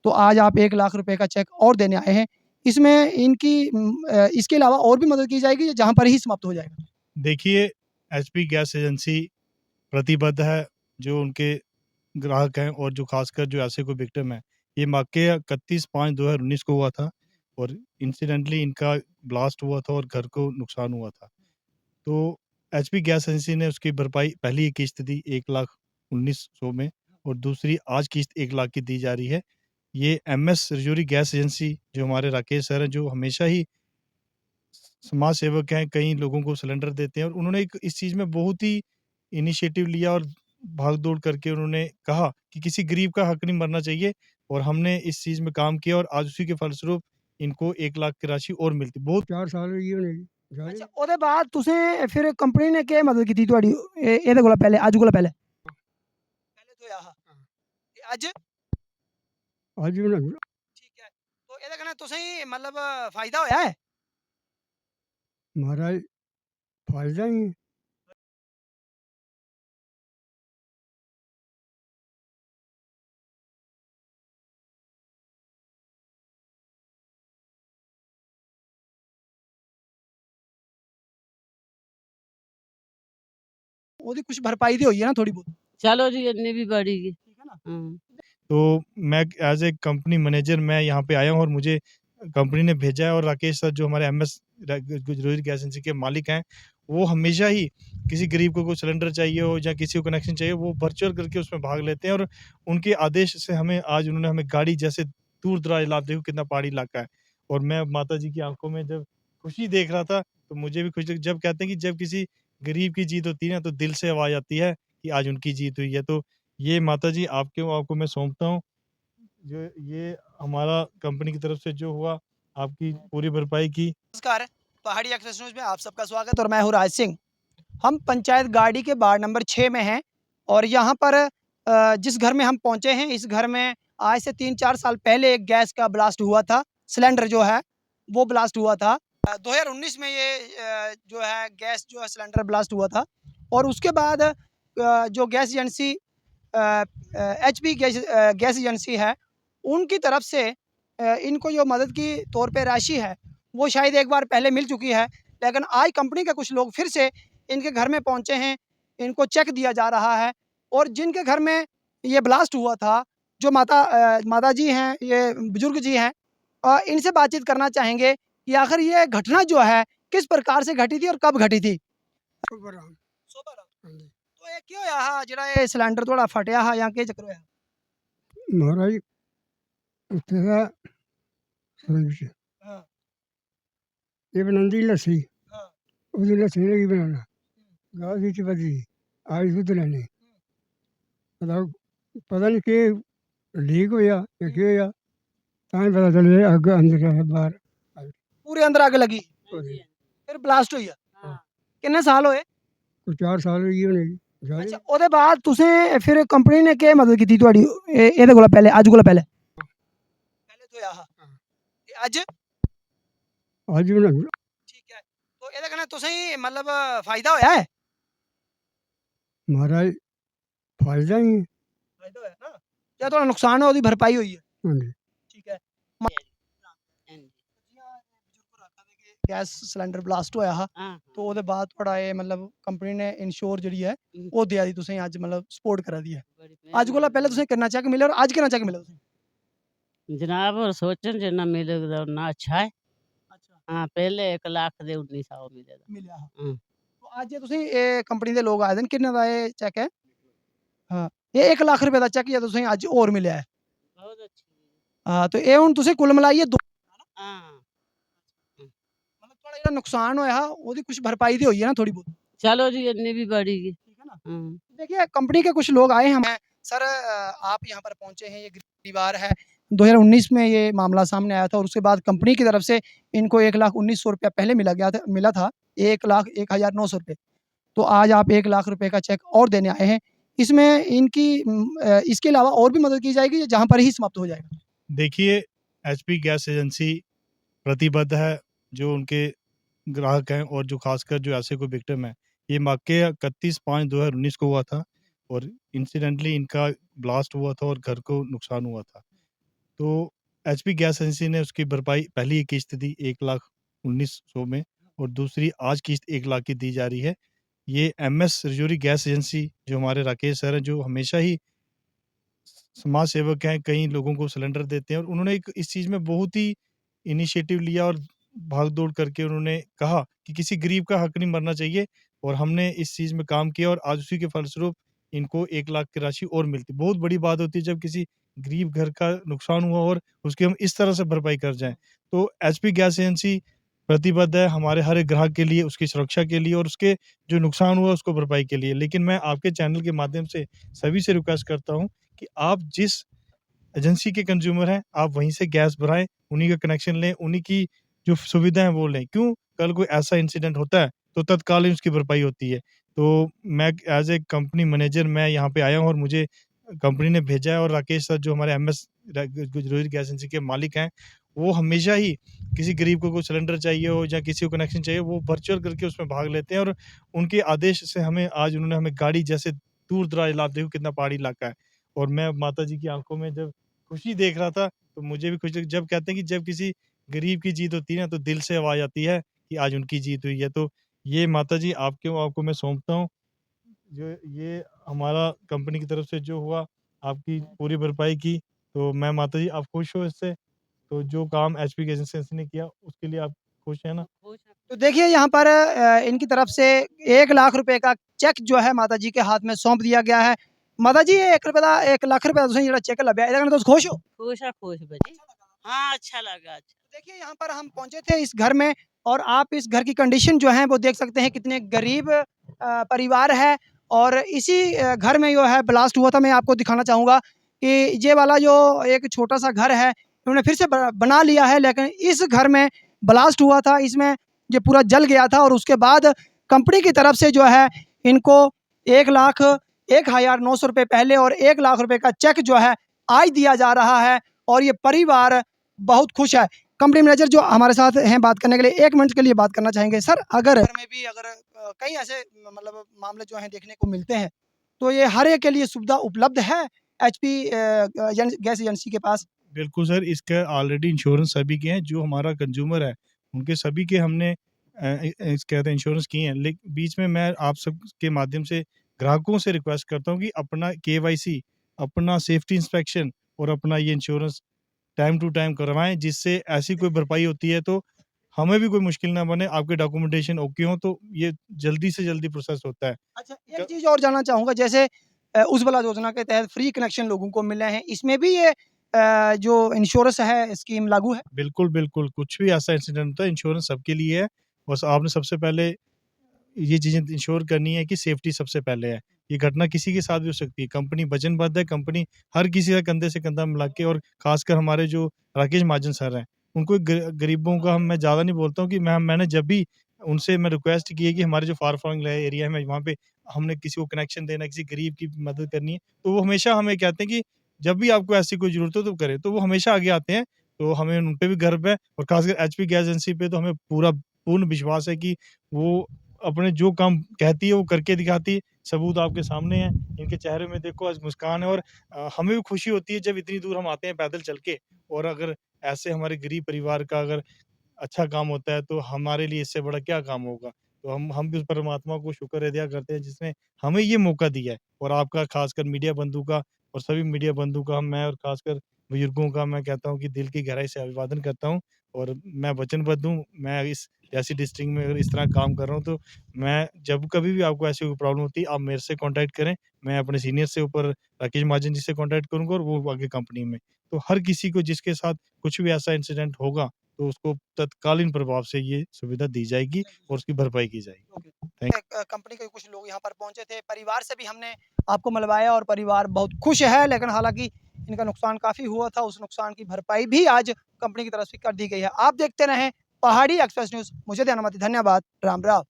तो आज आप 1 लाख रुपए का चेक और देने आए हैं। इसमें इसके अलावा और भी मदद की जाएगी या जहाँ पर ही समाप्त हो जाएगा? देखिए, एचपी गैस एजेंसी प्रतिबद्ध है, जो उनके ग्राहक हैं और जो खासकर जो ऐसे कोई विक्टिम है। ये वाक़या 31/5/2019 को हुआ था और इंसिडेंटली इनका ब्लास्ट हुआ था और घर को नुकसान हुआ था। तो एचपी गैस एजेंसी ने उसकी भरपाई पहली किस्त दी 1,19,100 में और दूसरी आज किस्त 1 लाख की दी जा रही है। ये एमएस रजौरी गैस एजेंसी जो हमारे राकेश सर हैं, जो हमेशा ही समाज सेवक हैं, कई लोगों को सिलेंडर देते हैं और उन्होंने एक इस चीज़ में बहुत ही इनिशिएटिव लिया और भाग-दौड़ करके उन्होंने कहा कि किसी गरीब का हक नहीं मरना चाहिए और हमने इस चीज़ में काम किया और आज उसी के फलस्वरूप इनको 1 लाख की राशि और मिलती। बहुत 4 साल होई गे होने जी। अच्छा, ਉਹਦੇ ਬਾਅਦ ਤੁਸੀਂ ਫਿਰ ਕੰਪਨੀ ਨੇ ਕੀ ਮਦਦ ਕੀਤੀ ਤੁਹਾਡੀ ਇਹਦੇ ਕੋਲੋਂ ਪਹਿਲੇ ਅੱਜ ਕੋਲੋਂ ਪਹਿਲੇ? ਪਹਿਲੇ ਤੋਂ ਆਹ ਤੇ ਅੱਜ ਅੱਜ ਵੀ ਨਾ ਠੀਕ ਹੈ। तो ਇਹਦੇ ਕਨੇ ਤੁਸੀਂ ਮਤਲਬ ਫਾਇਦਾ ਹੋਇਆ ਹੈ? महाराज फायदा ही है। ਉਹਦੀ ਕੁਝ ਭਰਪਾਈ ਦੀ ਹੋਈ ਹੈ ਨਾ ਥੋੜੀ ਬਹੁਤ? चलो जी इतनी भी बढ़ेगी। ठीक है ना? तो मैं एज ए कंपनी मैनेजर मैं यहाँ पे आया हूँ और मुझे कंपनी ने भेजा है और राकेश सर जो हमारे एमएस रजौरी गैस एजेंसी के मालिक हैं, वो हमेशा ही किसी गरीब को कोई सिलेंडर चाहिए हो या किसी को कनेक्शन चाहिए, वो वर्चुअल करके उसमें भाग लेते हैं और उनके आदेश से हमें आज उन्होंने हमें गाड़ी जैसे दूर दराज इलाका, देखो कितना पहाड़ी इलाका है और मैं माता जी की आंखों में जब खुशी देख रहा था तो मुझे भी खुशी। जब कहते हैं कि जब किसी गरीब की जीत होती है ना तो दिल से आवाज आती है कि आज उनकी जीत हुई है। तो ये माता जी आपको मैं सौंपता हूँ, जो ये हमारा कंपनी की तरफ से जो हुआ आपकी पूरी भरपाई की। नमस्कार, पहाड़ी एक्सप्रेस न्यूज़ में आप सबका स्वागत और मैं हूँ राज सिंह। हम पंचायत गाड़ी के वार्ड नंबर 6 में हैं और यहाँ पर जिस घर में हम पहुँचे हैं, इस घर में आज से 3-4 साल पहले एक गैस का ब्लास्ट हुआ था। सिलेंडर जो है वो ब्लास्ट हुआ था। 2019 में ये जो है गैस जो है सिलेंडर ब्लास्ट हुआ था और उसके बाद जो gas agency HP gas agency है, उनकी तरफ से इनको जो मदद की तौर पे राशि है वो शायद एक बार पहले मिल चुकी है, लेकिन आज कंपनी के कुछ लोग फिर से इनके घर में पहुंचे हैं, इनको चेक दिया जा रहा है और जिनके घर में ये ब्लास्ट हुआ था, जो माता जी हैं, ये बुजुर्ग जी हैं, इनसे बातचीत करना चाहेंगे कि आखिर ये घटना जो है किस प्रकार से घटी थी और कब घटी थी। सुपर राम। हाँ जी। तो ये क्यों होया ਜਿਹੜਾ ਇਹ ਸਿਲੰਡਰ ਤੁਹਾਡਾ ਫਟਿਆ ਹੈ ਜਾਂ ਕੀ ਚੱਕਰ ਹੋਇਆ? महाराज उत्थे दा रही हाँ ये बनंदी लस्सी हाँ ਉਹਦੀ ਲੱਸੀ ਨਹੀਂ ਬਣਾਉਣਾ ਗਾਹ ਵਿੱਚ ਵੱਜੀ ਆਈ ਦੁੱਧ ਲੈਣੇ ਮਤਲਬ ਪਤਾ ਨਹੀਂ ਕਿ ਲੀਕ ਹੋਇਆ ਜਾਂ ਕੀ ਹੋਇਆ ਤਾਂ ਹੀ ਪਤਾ ਚੱਲਿਆ ਅੱਗ ਅੰਦਰ ਆ ਬਾਹਰ ਪੂਰੇ ਅੰਦਰ ਅੱਗ ਲੱਗੀ ਫਿਰ ਬਲਾਸਟ ਹੋਈ ਆ? हाँ। ਕਿੰਨੇ ਸਾਲ ਹੋਏ? ਕੋਈ 4 ਸਾਲ ਹੋਈ ਹੋਣੇ ਜੀ ਅੱਛਾ, ਜ਼ਿਆਦਾ ਉਹਦੇ ਬਾਅਦ ਤੁਸੀਂ ਫਿਰ ਕੰਪਨੀ ਨੇ ਕੀ ਮਦਦ ਕੀਤੀ ਤੁਹਾਡੀ ਇਹਦੇ ਕੋਲੋਂ ਪਹਿਲੇ ਅੱਜ ਕੋਲੋਂ ਪਹਿਲੇ? ਪਹਿਲੇ ਤੋਂ ਆਹ ਤੇ ਅੱਜ ਅੱਜ ਵੀ ਨਾ ਠੀਕ ਹੈ। तो ਇਹਦੇ ਕਨੇ ਤੁਸੀਂ ਮਤਲਬ ਫਾਇਦਾ ਹੋਇਆ ਹੈ? महाराज फायदा ही है। ਫਾਇਦਾ ਹੋਇਆ ਨਾ? ਜਾਂ ਤੁਹਾਡਾ ਨੁਕਸਾਨ ਹੈ ਉਹਦੀ ਭਰਪਾਈ ਹੋਈ ਹੈ? हाँ जी ਠੀਕ ਹੈ। ਗੈਸ ਸਿਲੰਡਰ ਬਲਾਸਟ ਹੋਇਆ ਹਾ हाँ। तो ਉਹਦੇ ਬਾਅਦ ਤੁਹਾਡਾ ਇਹ ਮਤਲਬ ਕੰਪਨੀ ਨੇ ਇੰਸ਼ੋਰ ਜਿਹੜੀ ਹੈ ਉਹ ਦਿਆ ਦੀ ਤੁਸੀਂ ਅੱਜ ਮਤਲਬ ਸਪੋਰਟ ਕਰਾ ਦੀ ਹੈ। ਅੱਜ ਕੋਲੋਂ ਪਹਿਲੇ ਤੁਸੀਂ ਕਿੰਨਾ ਚੈੱਕ ਮਿਲਿਆ ਔਰ ਅੱਜ ਕਿੰਨਾ ਚੈੱਕ ਮਿਲਿਆ ਤੁਸੀਂ? जनाब और सोचन जिन्ना मिलेगा ना अच्छा है। ਅੱਛਾ हाँ पहले 1 लाख दे 1900 मिलेगा। ਮਿਲਿਆ ਹਾ। हाँ। तो ਅੱਜ ਇਹ ਤੁਸੀਂ ਇਹ ਕੰਪਨੀ ਦੇ ਲੋਕ ਆਏ ਦਿਨ ਕਿੰਨੇ ਦਾ ਇਹ ਚੈੱਕ ਹੈ? ਹਾਂ, ਇਹ 1 ਲੱਖ ਰੁਪਏ ਦਾ ਚੈੱਕ ਜੇ ਤੁਸੀਂ ਅੱਜ ਹੋਰ ਮਿਲਿਆ ਹੈ। बहुत अच्छी। ਹਾਂ, ਤੇ ਇਹ ਹੁਣ ਤੁਸੀਂ ਕੁੱਲ ਮਿਲਾਈਏ हाँ। ਮਤਲਬ ਤੁਹਾਡਾ ਜਿਹੜਾ ਨੁਕਸਾਨ ਹੋਇਆ ਉਹਦੀ ਕੁਝ ਭਰਪਾਈ ਦੀ ਹੋਈ है ना थोड़ी बहुत? चलो जी इतनी भी बढ़ेगी। ठीक है ना? हाँ। देखिए कंपनी के कुछ लोग आए हैं सर, आप यहाँ पर पहुँचे हैं, ये गरीब परिवार है। 2019 में ये मामला सामने आया था और उसके बाद कंपनी की तरफ से इनको 1,19,100 रुपया पहले मिला था 1,01,900 रुपये। तो आज आप 1 लाख रुपए का चेक और देने आए हैं। इसमें इसके अलावा और भी मदद की जाएगी या जहाँ पर ही समाप्त हो जाएगा? देखिए, एचपी गैस एजेंसी प्रतिबद्ध है, जो उनके ग्राहक हैं और जो खासकर जो ऐसे कोई विक्टिम है। ये वाक़या 31/5/2019 को हुआ था और इंसिडेंटली इनका ब्लास्ट हुआ था और घर को नुकसान हुआ था। तो एचपी गैस एजेंसी ने उसकी भरपाई पहली किस्त दी 1,19,100 में, और दूसरी आज किस्त 1 लाख की दी जा रही है। ये एमएस रजौरी गैस एजेंसी जो हमारे राकेश सर हैं, जो हमेशा ही समाज सेवक हैं, कई लोगों को सिलेंडर देते हैं, और उन्होंने एक इस चीज़ में बहुत ही इनिशिएटिव लिया और भाग-दौड़ करके उन्होंने कहा कि किसी गरीब का हक नहीं मरना चाहिए, और हमने इस चीज़ में काम किया और आज उसी के फलस्वरूप इनको 1 लाख की राशि और मिलती है। बहुत बड़ी बात होती है जब किसी गरीब घर का नुकसान हुआ और उसकी हम इस तरह से भरपाई कर जाएँ। तो एचपी गैस एजेंसी प्रतिबद्ध है हमारे हर एक ग्राहक के लिए, उसकी सुरक्षा के लिए और उसके जो नुकसान हुआ उसको भरपाई के लिए। लेकिन मैं आपके चैनल के माध्यम से सभी से रिक्वेस्ट करता हूँ कि आप जिस एजेंसी के कंज्यूमर हैं, आप वहीं से गैस भराएँ, उन्हीं का कनेक्शन लें, उन्हीं की जो सुविधा है वो लें। क्यों? कल कोई ऐसा इंसिडेंट होता है, तो तत्कालीन उसकी भरपाई होती है। तो मैं एज़ ए कंपनी मैनेजर मैं यहाँ पे आया हूँ और मुझे कंपनी ने भेजा है, और राकेश सर जो हमारे एमएस रजौरी गैस एजेंसी के मालिक हैं, वो हमेशा ही किसी गरीब को कोई सिलेंडर चाहिए हो या किसी को कनेक्शन चाहिए, वो वर्चुअल करके उसमें भाग लेते हैं, और उनके आदेश से हमें आज उन्होंने हमें गाड़ी जैसे दूर-दराज इलाका, देखो कितना पहाड़ी इलाका है, और मैं माताजी की आँखों में जब खुशी देख रहा था, तो मुझे भी खुशी, जब कहते हैं कि जब किसी गरीब की जीत होती है ना, तो दिल से आवाज़ आती है कि आज उनकी जीत हुई है। तो ये माताजी आपको मैं सौंपता हूँ, जो ये हमारा कंपनी की तरफ से जो हुआ, आपकी पूरी भरपाई की। तो मैं माताजी आप खुश हो इससे? तो जो काम एचपी गैस एजेंसी ने किया, उसके लिए आप खुश हैं ना? तो देखिए यहाँ पर इनकी तरफ से 1 लाख रुपए का चेक जो है माता जी के हाथ में सौंप दिया गया है। माता जी 1 रुपए का 1 लाख रुपए तुसीं जेह्ड़ा चेक लब्भेआ एह्दे कन्नै तुस खुश हो? खुश बजी। हाँ, अच्छा लगा। देखिए यहाँ पर हम पहुँचे थे इस घर में, और आप इस घर की कंडीशन जो है वो देख सकते हैं कितने गरीब परिवार है, और इसी घर में जो है ब्लास्ट हुआ था। मैं आपको दिखाना चाहूँगा कि ये वाला जो एक छोटा-सा घर है, इन्होंने फिर से बना लिया है, लेकिन इस घर में ब्लास्ट हुआ था, इसमें ये पूरा जल गया था, और उसके बाद कंपनी की तरफ से जो है इनको 1,01,900 रुपए पहले और 1 लाख रुपए का चेक जो है आज दिया जा रहा है, और ये परिवार बहुत खुश है। कंपनी मैनेजर जो हमारे साथ हैं बात करने के लिए, 1 मिनट के लिए बात करना चाहेंगे। सर, अगर घर में भी अगर कई ऐसे मतलब मामले जो हैं देखने को मिलते हैं, तो ये हर एक के लिए सुविधा उपलब्ध है एचपी गैस एजेंसी के पास? बिल्कुल सर, इसका ऑलरेडी इंश्योरेंस सभी के हैं, जो हमारा कंज्यूमर है, उनके सभी के हमने क्या कहते हैं इंश्योरेंस किए हैं। बीच में मैं आप सबके माध्यम से ग्राहकों से रिक्वेस्ट करता हूँ कि अपना केवाईसी, अपना सेफ्टी इंस्पेक्शन और अपना ये इंश्योरेंस टाइम टू टाइम करवाएँ, जिससे ऐसी कोई भरपाई होती है तो हमें भी कोई मुश्किल ना बने, आपके डॉक्यूमेंटेशन ओके हों, तो ये जल्दी से जल्दी प्रोसेस होता है। अच्छा, एक चीज़ और जानना चाहूँगा, जैसे उज्ज्वला योजना के तहत फ्री कनेक्शन लोगों को मिले हैं, इसमें भी ये जो इंश्योरेंस है स्कीम लागू है? बिल्कुल, बिल्कुल, कुछ भी ऐसा इंसिडेंट होता है, इंश्योरेंस सबके लिए है। बस आपने सबसे पहले ये चीज़ें इंश्योर करनी है कि सेफ्टी सबसे पहले है। ये घटना किसी के साथ भी हो सकती है, कंपनी वचनबद्ध है, कंपनी हर किसी का कंधे से कंधा मिला के, और ख़ासकर हमारे जो राकेश महाजन सर हैं, उनको गरीबों का मैं ज़्यादा नहीं बोलता हूँ कि मैंने जब भी उनसे मैं रिक्वेस्ट की है कि हमारे जो फार फ्लंग एरिया है, वहाँ पे हमने किसी को कनेक्शन देना है, किसी गरीब की मदद करनी है, तो वो हमेशा हमें कहते हैं कि जब भी आपको ऐसी कोई ज़रूरत हो तो करें, तो वो हमेशा आगे आते हैं। तो हमें उन पे भी गर्व है, और ख़ासकर एचपी गैस एजेंसी पे तो हमें पूर्ण विश्वास है कि वो अपने जो काम कहती है वो करके दिखाती है। सबूत आपके सामने हैं, इनके चेहरे में देखो आज मुस्कान है, और हमें भी खुशी होती है जब इतनी दूर हम आते हैं पैदल चल के, और अगर ऐसे हमारे गरीब परिवार का अगर अच्छा काम होता है तो हमारे लिए इससे बड़ा क्या काम होगा। तो हम भी उस परमात्मा को शुक्र अदा करते हैं जिसने हमें ये मौका दिया है, और आपका खासकर मीडिया बंधु का और सभी मीडिया बंधु का मैं और खासकर बुजुर्गों का मैं कहता हूँ कि दिल की गहराई से अभिवादन करता हूँ, और मैं वचनबद्ध हूँ। मैं इस ऐसी डिस्ट्रिक्ट में अगर इस तरह काम कर रहा हूँ, तो मैं जब कभी भी आपको ऐसी कोई प्रॉब्लम होती है, आप मेरे से कॉन्टैक्ट करें। मैं अपने सीनियर से ऊपर राकेश महाजन जी से कॉन्टैक्ट करूँगा, और वो आगे कंपनी में। तो हर किसी को जिसके साथ कुछ भी ऐसा इंसिडेंट होगा, तो उसको तत्कालीन प्रभाव से ये सुविधा दी जाएगी और उसकी भरपाई की जाएगी। थैंक कंपनी के कुछ लोग यहाँ पर पहुँचे थे, परिवार से भी हमने आपको मिलवाया, और परिवार बहुत खुश है, लेकिन हालाँकि इनका नुकसान काफ़ी हुआ था, उस नुकसान की भरपाई भी आज कंपनी की तरफ से कर दी गई है। आप देखते रहें पहाड़ी एक्सप्रेस न्यूज़। मुझे देना मत, धन्यवाद। राम राम।